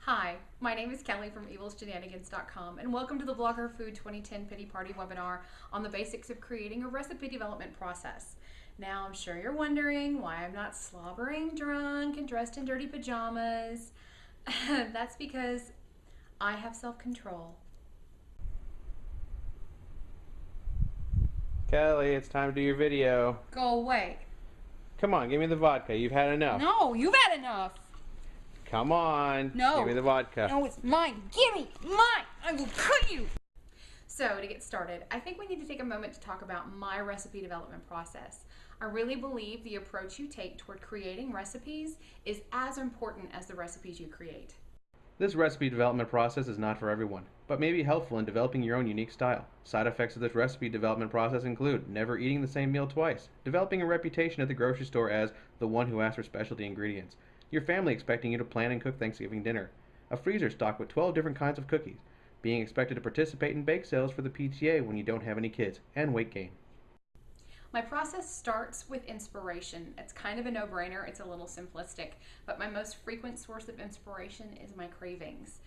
Hi, my name is Kelly from evilsshenanigans.com and welcome to the BlogHer Food 2010 Pity Party webinar on the basics of creating a recipe development process. Now I'm sure you're wondering why I'm not slobbering drunk and dressed in dirty pajamas. That's because I have self-control. Kelly, it's time to do your video. Go away. Come on, give me the vodka. You've had enough. No, you've had enough. Come on. No. Give me the vodka. No, it's mine. Give me mine. I will cut you. So to get started, I think we need to take a moment to talk about my recipe development process. I really believe the approach you take toward creating recipes is as important as the recipes you create. This recipe development process is not for everyone, but may be helpful in developing your own unique style. Side effects of this recipe development process include never eating the same meal twice, developing a reputation at the grocery store as the one who asks for specialty ingredients, your family expecting you to plan and cook Thanksgiving dinner, a freezer stocked with 12 different kinds of cookies, being expected to participate in bake sales for the PTA when you don't have any kids, and weight gain. My process starts with inspiration. It's kind of a no-brainer, it's a little simplistic, but my most frequent source of inspiration is my cravings.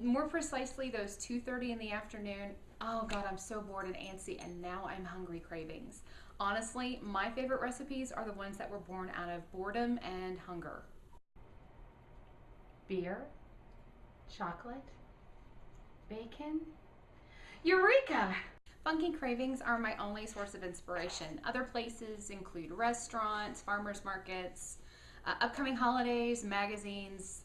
More precisely, those 2:30 in the afternoon, oh God, I'm so bored and antsy and now I'm hungry cravings. Honestly, my favorite recipes are the ones that were born out of boredom and hunger. Beer, chocolate, bacon, eureka! Funky cravings are my only source of inspiration. Other places include restaurants, farmers markets, upcoming holidays, magazines,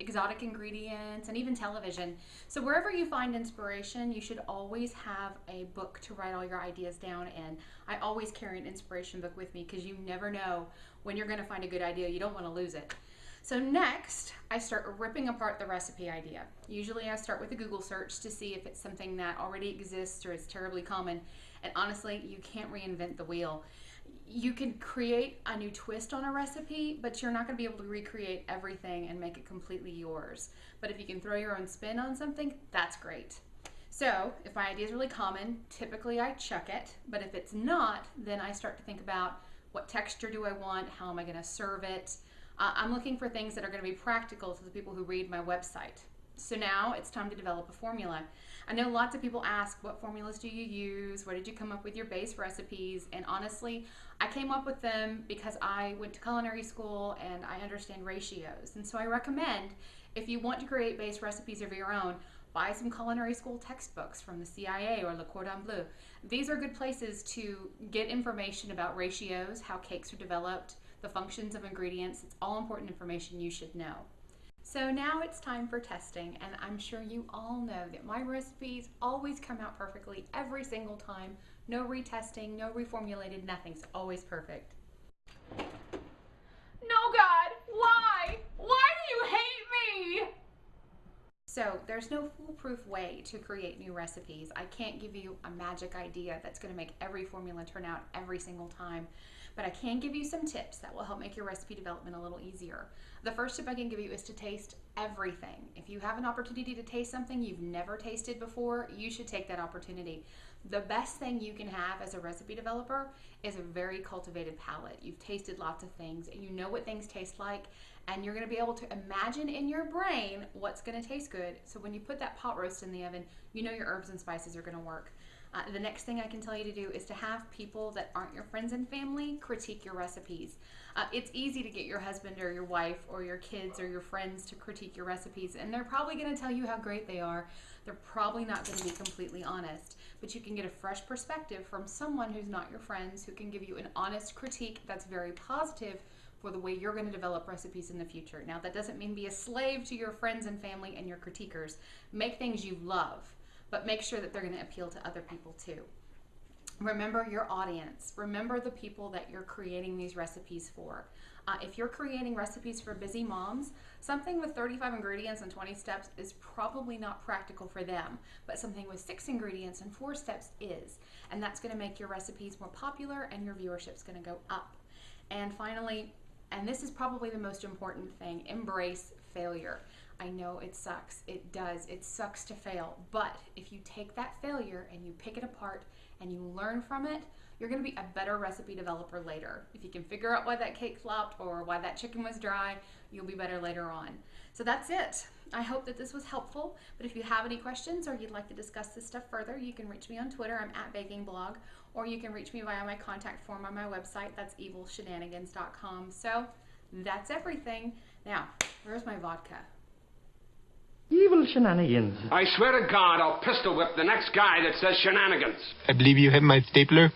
exotic ingredients, and even television. So wherever you find inspiration, you should always have a book to write all your ideas down in. I always carry an inspiration book with me because you never know when you're going to find a good idea. You don't want to lose it. So next, I start ripping apart the recipe idea. Usually I start with a Google search to see if it's something that already exists or is terribly common. And honestly, you can't reinvent the wheel. You can create a new twist on a recipe, but you're not going to be able to recreate everything and make it completely yours. But if you can throw your own spin on something, that's great. So if my idea is really common, typically I chuck it. But if it's not, then I start to think about what texture do I want, how am I going to serve it. I'm looking for things that are going to be practical to the people who read my website. So now it's time to develop a formula. I know lots of people ask, what formulas do you use? Where did you come up with your base recipes? And honestly, I came up with them because I went to culinary school and I understand ratios. And so I recommend, if you want to create base recipes of your own, buy some culinary school textbooks from the CIA or Le Cordon Bleu. These are good places to get information about ratios, how cakes are developed, the functions of ingredients. It's all important information you should know. So now it's time for testing, and I'm sure you all know that my recipes always come out perfectly every single time. No retesting, no reformulated, nothing's always perfect. No, God, why? Why do you hate me? So there's no foolproof way to create new recipes. I can't give you a magic idea that's going to make every formula turn out every single time, but I can give you some tips that will help make your recipe development a little easier. The first tip I can give you is to taste everything. If you have an opportunity to taste something you've never tasted before, you should take that opportunity. The best thing you can have as a recipe developer is a very cultivated palate. You've tasted lots of things and you know what things taste like, and you're going to be able to imagine in your brain what's going to taste good. So when you put that pot roast in the oven, you know your herbs and spices are going to work. The next thing I can tell you to do is to have people that aren't your friends and family critique your recipes. It's easy to get your husband or your wife or your kids or your friends to critique your recipes, and they're probably going to tell you how great they are. They're probably not going to be completely honest, but you can get a fresh perspective from someone who's not your friends, who can give you an honest critique that's very positive for the way you're going to develop recipes in the future. Now, that doesn't mean be a slave to your friends and family and your critiquers. Make things you love, but make sure that they're going to appeal to other people too. Remember your audience. Remember the people that you're creating these recipes for. If you're creating recipes for busy moms, something with 35 ingredients and 20 steps is probably not practical for them, but something with 6 ingredients and 4 steps is. And that's going to make your recipes more popular and your viewership's going to go up. And finally, and this is probably the most important thing, embrace failure. I know it sucks. It does. It sucks to fail. But if you take that failure and you pick it apart and you learn from it, you're going to be a better recipe developer later. If you can figure out why that cake flopped or why that chicken was dry, you'll be better later on. So that's it. I hope that this was helpful. But if you have any questions or you'd like to discuss this stuff further, you can reach me on Twitter. I'm at BakingBlog. Or you can reach me via my contact form on my website. That's evilshenanigans.com. So that's everything. Now, where's my vodka? Evil shenanigans. I swear to God, I'll pistol whip the next guy that says shenanigans. I believe you have my stapler.